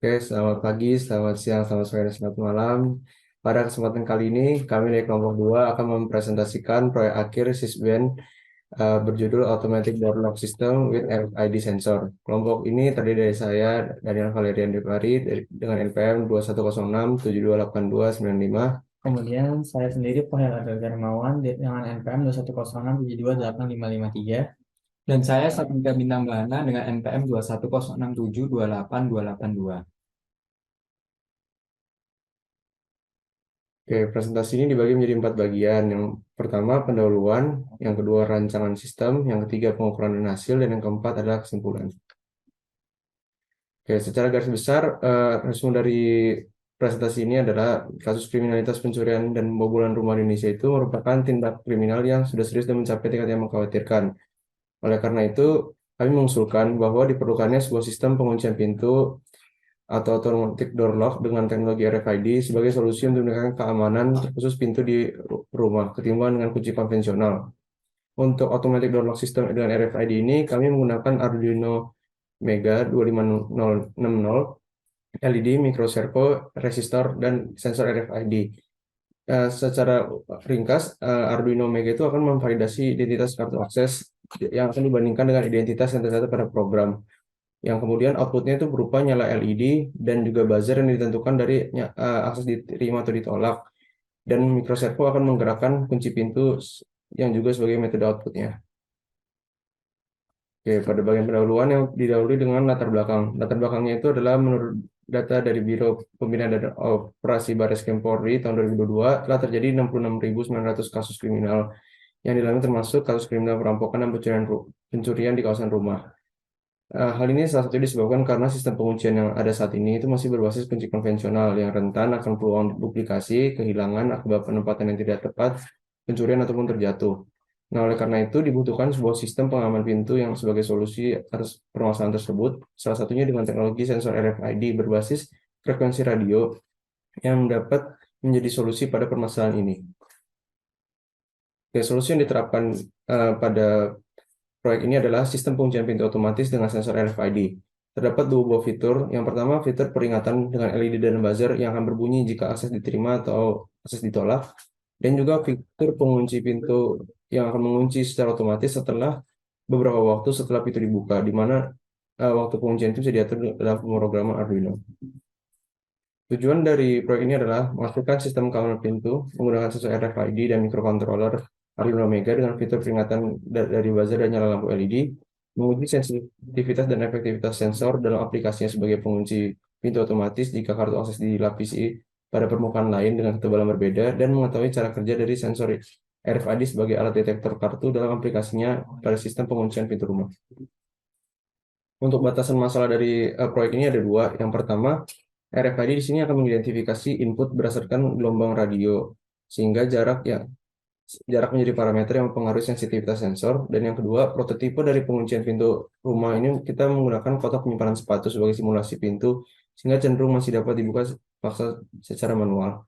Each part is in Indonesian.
Oke, selamat pagi, selamat siang, selamat sore, dan selamat malam. Pada kesempatan kali ini, kami dari kelompok 2 akan mempresentasikan proyek akhir Sysband berjudul Automatic Door Lock System with RFID Sensor. Kelompok ini terdiri dari saya, Daniel Valerian Depari, dengan NPM 2106728295. Kemudian saya sendiri Pohel Adel Darmawan dengan NPM 21067285553. Dan saya Saputra Bintang Bahana dengan NPM 21067282282. Oke, presentasi ini dibagi menjadi 4 bagian. Yang pertama, pendahuluan, yang kedua, rancangan sistem, yang ketiga, pengukuran dan hasil, dan yang keempat adalah kesimpulan. Oke, secara garis besar, resume dari presentasi ini adalah kasus kriminalitas pencurian dan pembobolan rumah di Indonesia itu merupakan tindak kriminal yang sudah serius dan mencapai tingkat yang mengkhawatirkan. Oleh karena itu, kami mengusulkan bahwa diperlukannya sebuah sistem penguncian pintu atau automatic door lock dengan teknologi RFID sebagai solusi untuk meningkatkan keamanan khusus pintu di rumah ketimbang dengan kunci konvensional. Untuk automatic door lock system dengan RFID ini, kami menggunakan Arduino Mega 25060 LED, micro servo, resistor, dan sensor RFID. Secara ringkas, Arduino Mega itu akan memvalidasi identitas kartu akses yang akan dibandingkan dengan identitas yang tercatat pada program. Yang kemudian outputnya itu berupa nyala LED dan juga buzzer yang ditentukan dari akses diterima atau ditolak. Dan micro servo akan menggerakkan kunci pintu yang juga sebagai metode outputnya. Oke, pada bagian pendahuluan yang didahului dengan latar belakang. Latar belakangnya itu adalah menurut data dari Biro Pembinaan dan Operasi Bareskrim Polri tahun 2022 telah terjadi 66.900 kasus kriminal yang dialami termasuk kasus kriminal perampokan dan pencurian di kawasan rumah. Hal ini salah satu disebabkan karena sistem penguncian yang ada saat ini itu masih berbasis kunci konvensional yang rentan akan peluang duplikasi, kehilangan akibat penempatan yang tidak tepat, pencurian ataupun terjatuh. Nah, oleh karena itu dibutuhkan sebuah sistem pengaman pintu yang sebagai solusi atas permasalahan tersebut, salah satunya dengan teknologi sensor RFID berbasis frekuensi radio yang dapat menjadi solusi pada permasalahan ini. Oke, solusi yang diterapkan pada proyek ini adalah sistem penguncian pintu otomatis dengan sensor RFID. Terdapat dua buah fitur. Yang pertama, fitur peringatan dengan LED dan buzzer yang akan berbunyi jika akses diterima atau akses ditolak. Dan juga fitur pengunci pintu yang akan mengunci secara otomatis setelah beberapa waktu setelah pintu dibuka, di mana waktu penguncian itu bisa diatur dalam pemrograman Arduino. Tujuan dari proyek ini adalah melakukan sistem keamanan pintu menggunakan sensor RFID dan microcontroller Arduino Mega dengan fitur peringatan dari buzzer dan nyala lampu LED, menguji sensitivitas dan efektivitas sensor dalam aplikasinya sebagai pengunci pintu otomatis jika kartu akses dilapisi pada permukaan lain dengan ketebalan berbeda, dan mengetahui cara kerja dari sensor RFID sebagai alat detektor kartu dalam aplikasinya pada sistem penguncian pintu rumah. Untuk batasan masalah dari proyek ini ada dua. Yang pertama, RFID di sini akan mengidentifikasi input berdasarkan gelombang radio, sehingga jarak menjadi parameter yang mempengaruhi sensitivitas sensor. Dan yang kedua, prototipe dari penguncian pintu rumah ini kita menggunakan kotak penyimpanan sepatu sebagai simulasi pintu, sehingga cenderung masih dapat dibuka paksa secara manual.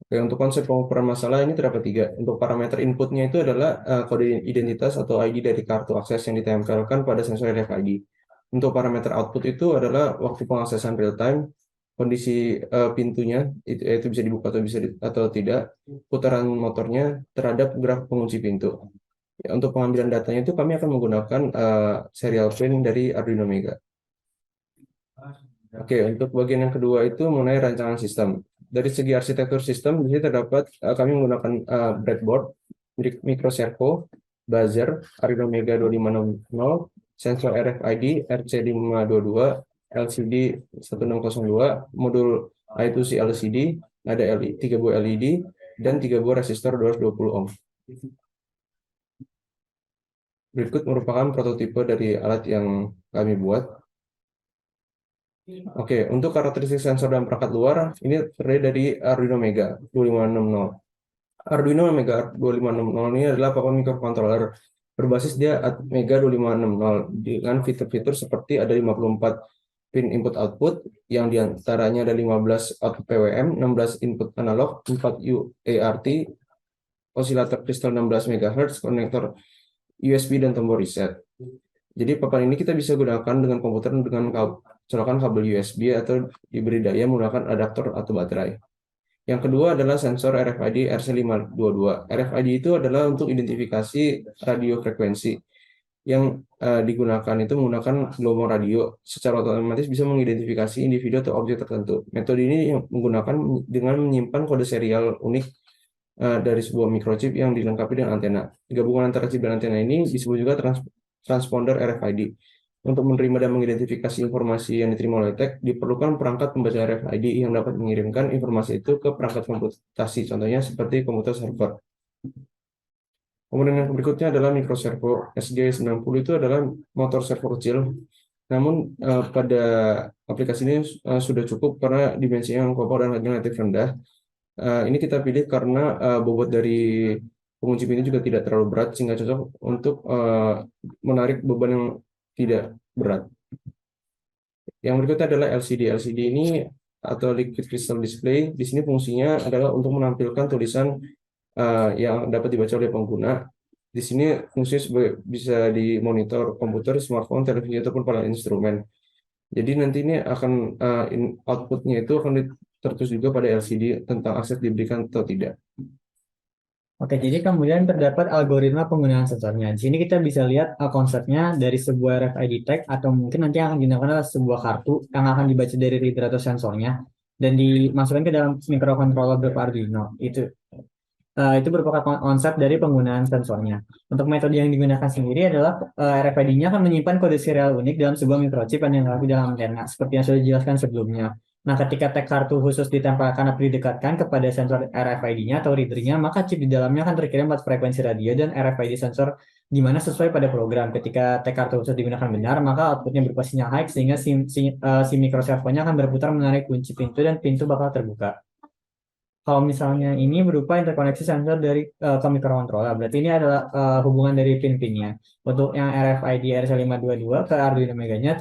Oke, untuk konsep pengukuran masalah ini terdapat tiga. Untuk parameter inputnya itu adalah kode identitas atau ID dari kartu akses yang ditempelkan pada sensor RFID. Untuk parameter output itu adalah waktu pengaksesan real time, kondisi pintunya itu bisa dibuka atau atau tidak, putaran motornya terhadap gerak pengunci pintu. Ya, untuk pengambilan datanya itu kami akan menggunakan serial pin dari Arduino Mega. Oke, untuk bagian yang kedua itu mengenai rancangan sistem. Dari segi arsitektur sistem, di sini terdapat kami menggunakan breadboard, microservo, buzzer, Arduino Mega 2560, sensor RFID RC522, LCD 1602, modul I2C LCD, ada 3 buah LED, dan 3 buah resistor 220 ohm. Berikut merupakan prototipe dari alat yang kami buat. Oke, untuk karakteristik sensor dan perangkat luar, ini terdiri dari Arduino Mega 2560. Arduino Mega 2560 ini adalah papan microcontroller berbasis dia Mega 2560 dengan fitur-fitur seperti ada 54 pin input output yang diantaranya ada 15 output PWM, 16 input analog, 4 UART, osilator kristal 16 MHz, konektor USB dan tombol reset. Jadi papan ini kita bisa gunakan dengan komputer dengan colokan kabel USB atau diberi daya menggunakan adaptor atau baterai. Yang kedua adalah sensor RFID RC522. RFID itu adalah untuk identifikasi radio frekuensi. Yang digunakan itu menggunakan gelombang radio, secara otomatis bisa mengidentifikasi individu atau objek tertentu. Metode ini yang menggunakan dengan menyimpan kode serial unik dari sebuah microchip yang dilengkapi dengan antena. Gabungan antara chip dan antena ini disebut juga transponder RFID. Untuk menerima dan mengidentifikasi informasi yang diterima oleh tag, diperlukan perangkat pembaca RFID yang dapat mengirimkan informasi itu ke perangkat komputasi, contohnya seperti komputer server. Kemudian yang berikutnya adalah microservo. SG90 itu adalah motor servo kecil. Namun pada aplikasi ini sudah cukup karena dimensinya yang kokoh dan relatif rendah. Ini kita pilih karena bobot dari pengunci pintu juga tidak terlalu berat sehingga cocok untuk menarik beban yang tidak berat. Yang berikutnya adalah LCD. LCD ini atau liquid crystal display. Di sini fungsinya adalah untuk menampilkan tulisan yang dapat dibaca oleh pengguna. Di sini fungsinya bisa di monitor komputer, smartphone, televisi ataupun pada instrumen. Jadi nanti ini akan outputnya itu akan tertulis juga pada LCD tentang akses diberikan atau tidak. Oke, jadi kemudian terdapat algoritma penggunaan sensornya. Di sini kita bisa lihat konsepnya dari sebuah RFID tag atau mungkin nanti yang akan digunakan adalah sebuah kartu yang akan dibaca dari reader atau sensornya dan dimasukkan ke dalam microcontroller berupa Arduino. Itu merupakan konsep dari penggunaan sensornya. Untuk metode yang digunakan sendiri adalah RFID-nya akan menyimpan kode serial unik dalam sebuah microchip yang dilengkapi dalam antena, seperti yang sudah dijelaskan sebelumnya. Nah, ketika tag kartu khusus ditempelkan atau didekatkan kepada sensor RFID-nya atau reader-nya, maka chip di dalamnya akan terkirim pada frekuensi radio dan RFID sensor di mana sesuai pada program. Ketika tag kartu khusus digunakan benar, maka outputnya berupa sinyal high sehingga si microservo-nya akan berputar menarik kunci pintu dan pintu bakal terbuka. Kalau misalnya ini berupa interkoneksi sensor dari ke microcontroller, berarti ini adalah hubungan dari pin-pinnya. Untuk yang RFID RC522 ke Arduino Meganya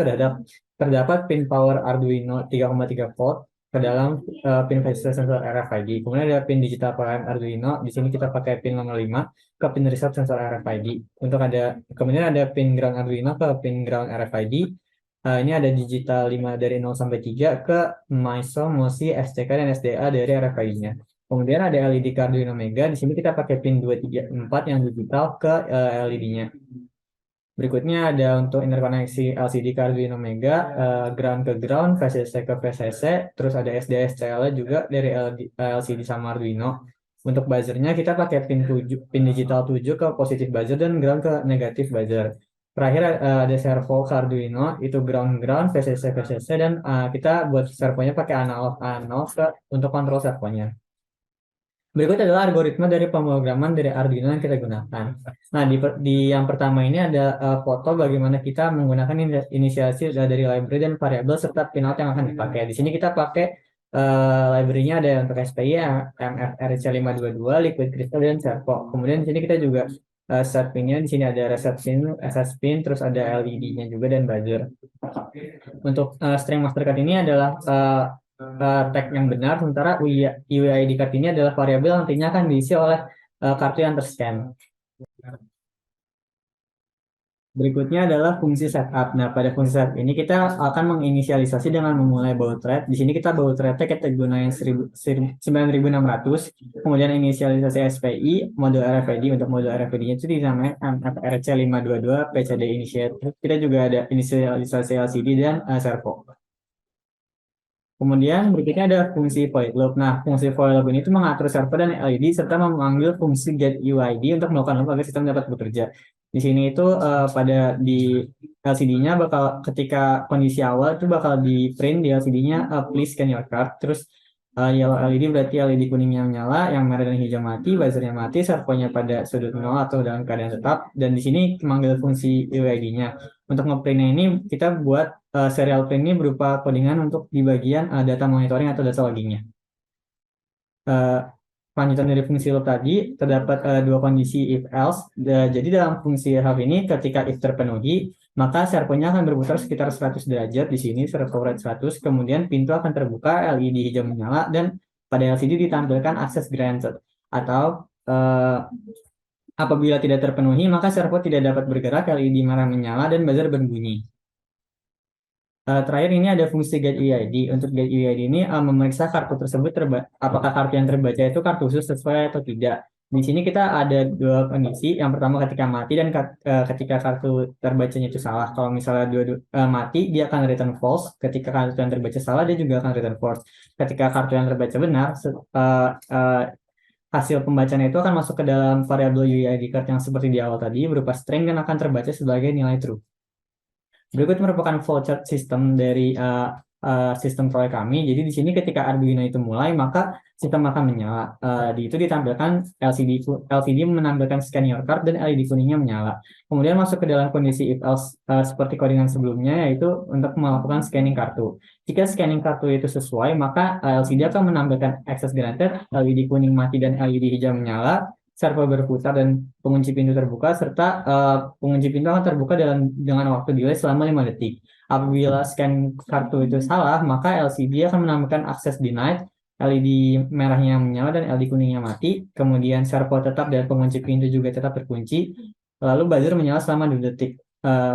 terdapat pin power Arduino 3,3 volt ke dalam pin register sensor RFID. Kemudian ada pin digital PM Arduino. Di sini kita pakai pin nomor 5 ke pin reset sensor RFID. Kemudian ada pin ground Arduino ke pin ground RFID. Ini ada digital 5 dari 0 sampai 3 ke MISO, MOSI, STK, dan SDA dari RFID-nya. Kemudian ada LED ke Arduino Mega. Di sini kita pakai pin 2, 3, 4 yang digital ke LED-nya. Berikutnya ada untuk interkoneksi LCD ke Arduino Mega, ground ke ground, VCC ke VCC, terus ada SDA, SCL juga dari LCD sama Arduino. Untuk buzzernya kita pakai pin digital 7 ke positif buzzer dan ground ke negatif buzzer. Terakhir ada servo ke Arduino, itu ground, VCC, dan kita buat servonya pakai analog untuk kontrol servonya. Berikut adalah algoritma dari pemrograman dari Arduino yang kita gunakan. Nah, di yang pertama ini ada foto bagaimana kita menggunakan inisiasi dari library dan variabel serta pinout yang akan dipakai. Di sini kita pakai library-nya ada untuk SPI, MFRC522, Liquid Crystal, dan Servo. Kemudian di sini kita juga set pin-nya, di sini ada reset pin, SS pin, terus ada LED-nya juga dan buzzer. Untuk string master card ini adalah tag yang benar, sementara UID card ini adalah variabel yang nantinya akan diisi oleh kartu yang terscan. Berikutnya adalah fungsi setup. Nah, pada fungsi setup ini kita akan menginisialisasi dengan memulai baud rate. Di sini kita baud rate-nya kita gunakan 9600. Kemudian inisialisasi SPI, mode RFID. Untuk mode RFID-nya itu dinamai MFRC522 PCD initiate. Kita juga ada inisialisasi LCD dan servo. Kemudian berikutnya ada fungsi void loop. Nah, fungsi void loop ini itu mengatur server dan LED serta memanggil fungsi get UID untuk melakukan loop agar sistem dapat bekerja. Di sini itu di LCD-nya bakal ketika kondisi awal itu bakal di print di LCD-nya please scan your card. Terus yellow LED berarti LED kuningnya menyala, yang merah dan hijau mati, buzzernya mati, servonya pada sudut 0 atau dalam keadaan tetap. Dan di sini memanggil fungsi UID-nya. Untuk ngeprintnya ini kita buat serial print ini berupa codingan untuk di bagian data monitoring atau data loggingnya. Lanjutan dari fungsi loop tadi terdapat dua kondisi if else. Jadi dalam fungsi have ini ketika if terpenuhi maka servonya akan berputar sekitar 100 derajat di sini servo rate 100, kemudian pintu akan terbuka, LED hijau menyala, dan pada LCD ditampilkan access granted atau apabila tidak terpenuhi maka servo tidak dapat bergerak, LED merah menyala, dan buzzer berbunyi. Terakhir ini ada fungsi get UID. Untuk get UID ini memeriksa kartu tersebut apakah kartu yang terbaca itu kartu khusus sesuai atau tidak. Di sini kita ada dua kondisi. Yang pertama ketika mati dan ketika kartu terbacanya itu salah. Kalau misalnya mati, dia akan return false. Ketika kartu yang terbaca salah, dia juga akan return false. Ketika kartu yang terbaca benar, hasil pembacaan itu akan masuk ke dalam variabel UID card yang seperti di awal tadi berupa string dan akan terbaca sebagai nilai true. Berikut merupakan flowchart sistem dari sistem proyek kami. Jadi di sini ketika Arduino itu mulai, maka sistem akan menyala. Di itu ditampilkan LCD menampilkan scan your card dan LED kuningnya menyala. Kemudian masuk ke dalam kondisi if else seperti codingan sebelumnya, yaitu untuk melakukan scanning kartu. Jika scanning kartu itu sesuai, maka LCD akan menampilkan access granted, LED kuning mati dan LED hijau menyala, servo berputar dan pengunci pintu terbuka, serta pengunci pintu akan terbuka dengan waktu delay selama 5 detik. Apabila scan kartu itu salah, maka LCD akan menampilkan access denied, LED merahnya menyala dan LED kuningnya mati, kemudian servo tetap dan pengunci pintu juga tetap terkunci, lalu buzzer menyala selama 2 detik.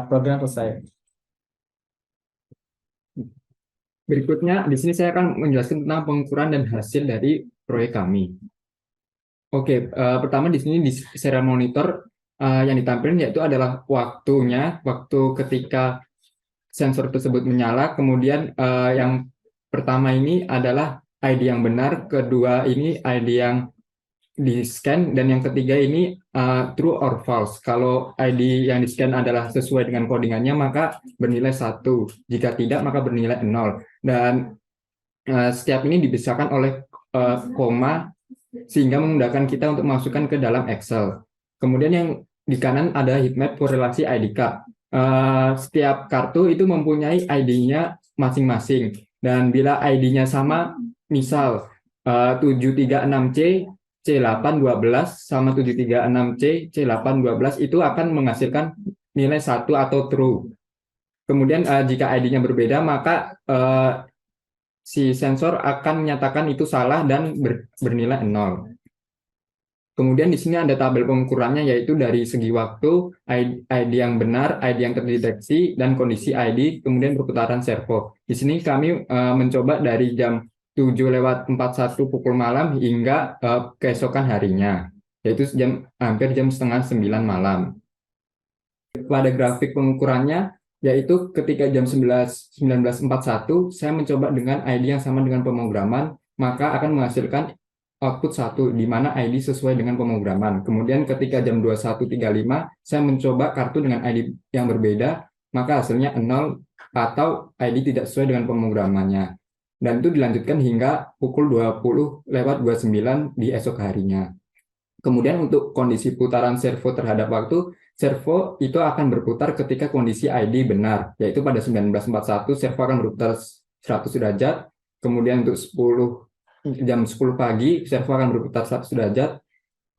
Program selesai. Berikutnya, di sini saya akan menjelaskan tentang pengukuran dan hasil dari proyek kami. Oke, pertama di sini di serial monitor yang ditampilkan yaitu adalah waktu ketika sensor tersebut menyala. Kemudian yang pertama ini adalah ID yang benar, kedua ini ID yang di-scan, dan yang ketiga ini true or false. Kalau ID yang di-scan adalah sesuai dengan codingannya, maka bernilai 1. Jika tidak, maka bernilai 0. Dan setiap ini dipisahkan oleh koma, sehingga memudahkan kita untuk masukkan ke dalam Excel. Kemudian yang di kanan ada heatmap korelasi ID card. Setiap kartu itu mempunyai ID-nya masing-masing. Dan bila ID-nya sama, misal 736C, C812 sama 736C, C812 itu akan menghasilkan nilai 1 atau true. Kemudian jika ID-nya berbeda, maka si sensor akan menyatakan itu salah dan bernilai 0. Kemudian di sini ada tabel pengukurannya, yaitu dari segi waktu, ID yang benar, ID yang terdeteksi, dan kondisi ID, kemudian perputaran servo. Di sini kami mencoba dari jam 7:41 pukul malam hingga keesokan harinya, yaitu hampir jam setengah 9 malam. Pada grafik pengukurannya, yaitu ketika jam 19:41 saya mencoba dengan ID yang sama dengan pemrograman, maka akan menghasilkan output 1, di mana ID sesuai dengan pemrograman. Kemudian ketika jam 21:35 saya mencoba kartu dengan ID yang berbeda, maka hasilnya 0 atau ID tidak sesuai dengan pemrogramannya. Dan itu dilanjutkan hingga pukul 20:29 di esok harinya. Kemudian untuk kondisi putaran servo terhadap waktu, servo itu akan berputar ketika kondisi ID benar, yaitu pada 19:41 servo akan berputar 100 derajat, kemudian untuk jam 10 pagi servo akan berputar 100 derajat,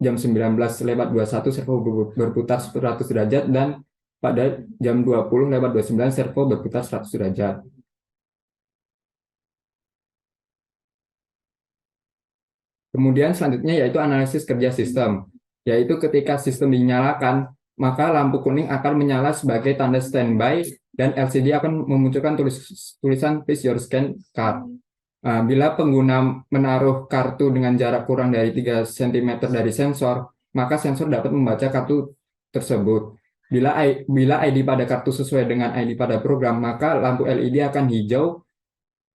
jam 19:21 servo berputar 100 derajat, dan pada jam 20:29 servo berputar 100 derajat. Kemudian selanjutnya yaitu analisis kerja sistem, yaitu ketika sistem dinyalakan, maka lampu kuning akan menyala sebagai tanda standby dan LCD akan memunculkan tulisan please your scan card. Bila pengguna menaruh kartu dengan jarak kurang dari 3 cm dari sensor, maka sensor dapat membaca kartu tersebut. Bila ID pada kartu sesuai dengan ID pada program, maka lampu LED akan hijau,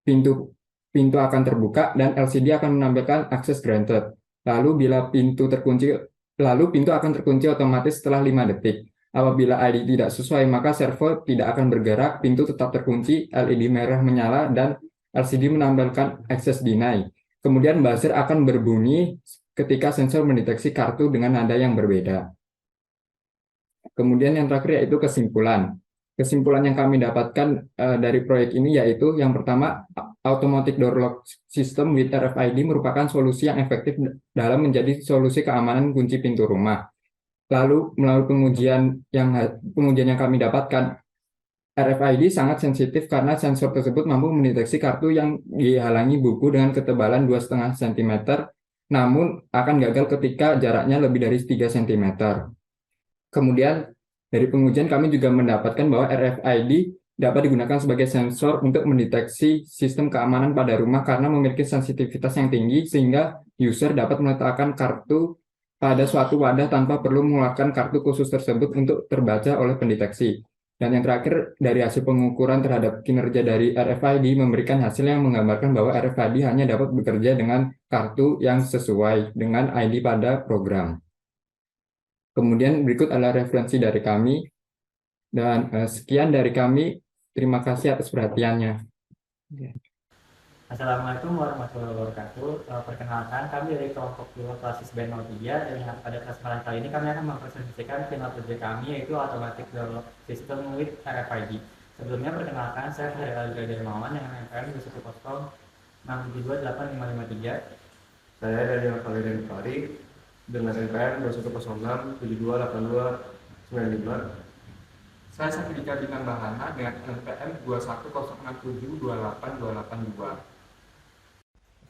pintu akan terbuka, dan LCD akan menampilkan access granted. Lalu pintu akan terkunci otomatis setelah 5 detik. Apabila ID tidak sesuai, maka servo tidak akan bergerak, pintu tetap terkunci, LED merah menyala, dan LCD menampilkan access deny. Kemudian buzzer akan berbunyi ketika sensor mendeteksi kartu dengan nada yang berbeda. Kemudian yang terakhir yaitu kesimpulan. Kesimpulan yang kami dapatkan dari proyek ini yaitu yang pertama, automatic door lock system with RFID merupakan solusi yang efektif dalam menjadi solusi keamanan kunci pintu rumah. Lalu melalui pengujian yang kami dapatkan, RFID sangat sensitif karena sensor tersebut mampu mendeteksi kartu yang dihalangi buku dengan ketebalan 2,5 cm, namun akan gagal ketika jaraknya lebih dari 3 cm. Kemudian dari pengujian kami juga mendapatkan bahwa RFID dapat digunakan sebagai sensor untuk mendeteksi sistem keamanan pada rumah karena memiliki sensitivitas yang tinggi sehingga user dapat meletakkan kartu pada suatu wadah tanpa perlu mengeluarkan kartu khusus tersebut untuk terbaca oleh pendeteksi. Dan yang terakhir, dari hasil pengukuran terhadap kinerja dari RFID memberikan hasil yang menggambarkan bahwa RFID hanya dapat bekerja dengan kartu yang sesuai dengan ID pada program. Kemudian berikut adalah referensi dari kami, dan sekian dari kami. Terima kasih atas perhatiannya. Assalamualaikum warahmatullahi wabarakatuh. Perkenalkan, kami dari kelompok 2 Klasis B03 dan pada kesempatan kali ini kami akan mempresentasikan final project kami yaitu Automatic Door Lock System with RFID. Sebelumnya perkenalkan, saya Fahri Aldra Dermawan yang NPM 21067285553. Saya dari Valerian Fari dengan NPM 2106728295. Saya Sakrika Bintang Bahana dengan NPM 21067282282.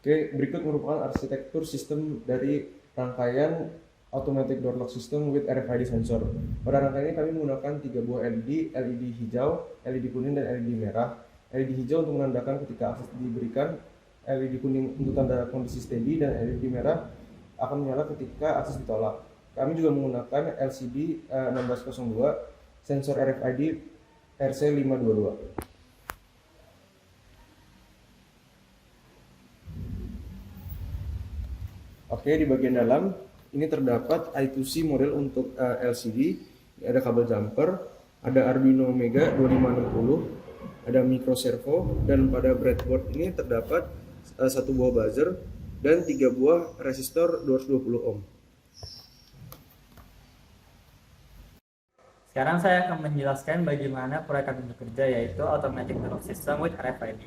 Oke, berikut merupakan arsitektur sistem dari rangkaian Automatic Door Lock System with RFID sensor. Pada rangkaian ini kami menggunakan 3 buah LED, LED hijau, LED kuning, dan LED merah. LED hijau untuk menandakan ketika akses diberikan, LED kuning untuk tanda kondisi steady, dan LED merah akan menyala ketika akses ditolak. Kami juga menggunakan LCD 1602, sensor RFID RC522. Oke, di bagian dalam ini terdapat I2C model untuk LCD, ada kabel jumper, ada Arduino Mega 2560, ada micro servo, dan pada breadboard ini terdapat satu buah buzzer dan 3 buah resistor 220 ohm. Sekarang saya akan menjelaskan bagaimana proyek kami bekerja yaitu Automatic Door Lock System with RFID.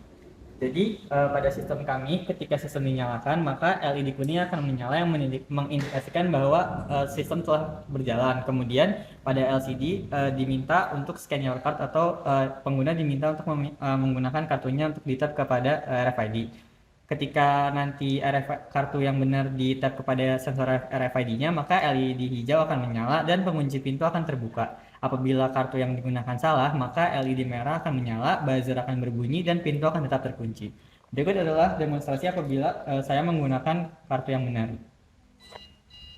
Jadi pada sistem kami ketika sistem dinyalakan maka LED kuning akan menyala yang mengindikasikan bahwa sistem telah berjalan. Kemudian pada LCD diminta untuk scan your card atau pengguna diminta untuk menggunakan kartunya untuk di-tap kepada RFID. Ketika nanti kartu yang benar di-tap kepada sensor RFID-nya maka LED hijau akan menyala dan pengunci pintu akan terbuka. Apabila kartu yang digunakan salah, maka LED merah akan menyala, buzzer akan berbunyi, dan pintu akan tetap terkunci. Berikut adalah demonstrasi apabila saya menggunakan kartu yang benar.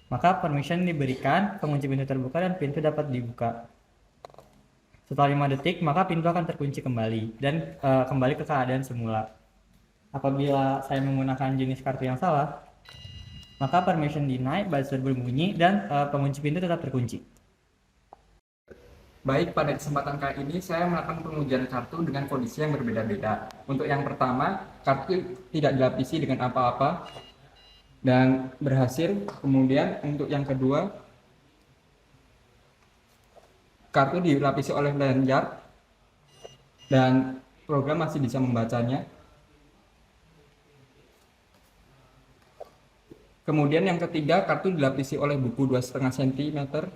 Maka permission diberikan, pengunci pintu terbuka, dan pintu dapat dibuka. Setelah 5 detik, maka pintu akan terkunci kembali, dan kembali ke keadaan semula. Apabila saya menggunakan jenis kartu yang salah, maka permission denied, buzzer berbunyi, dan pengunci pintu tetap terkunci. Baik, pada kesempatan kali ini saya melakukan pengujian kartu dengan kondisi yang berbeda-beda. Untuk yang pertama, kartu tidak dilapisi dengan apa-apa dan berhasil. Kemudian untuk yang kedua, kartu dilapisi oleh lanyard dan program masih bisa membacanya. Kemudian yang ketiga, kartu dilapisi oleh buku 2,5 cm.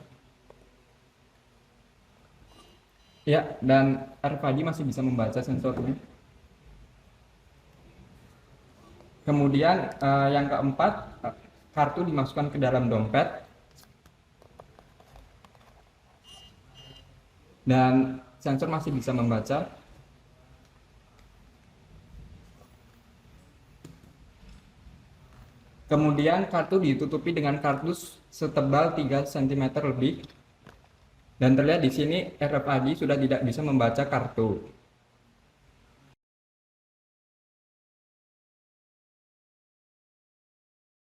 Ya, dan RFID masih bisa membaca sensornya. Kemudian yang keempat, kartu dimasukkan ke dalam dompet dan sensor masih bisa membaca. Kemudian kartu ditutupi dengan kardus setebal 3 cm lebih. Dan terlihat di sini RFID sudah tidak bisa membaca kartu.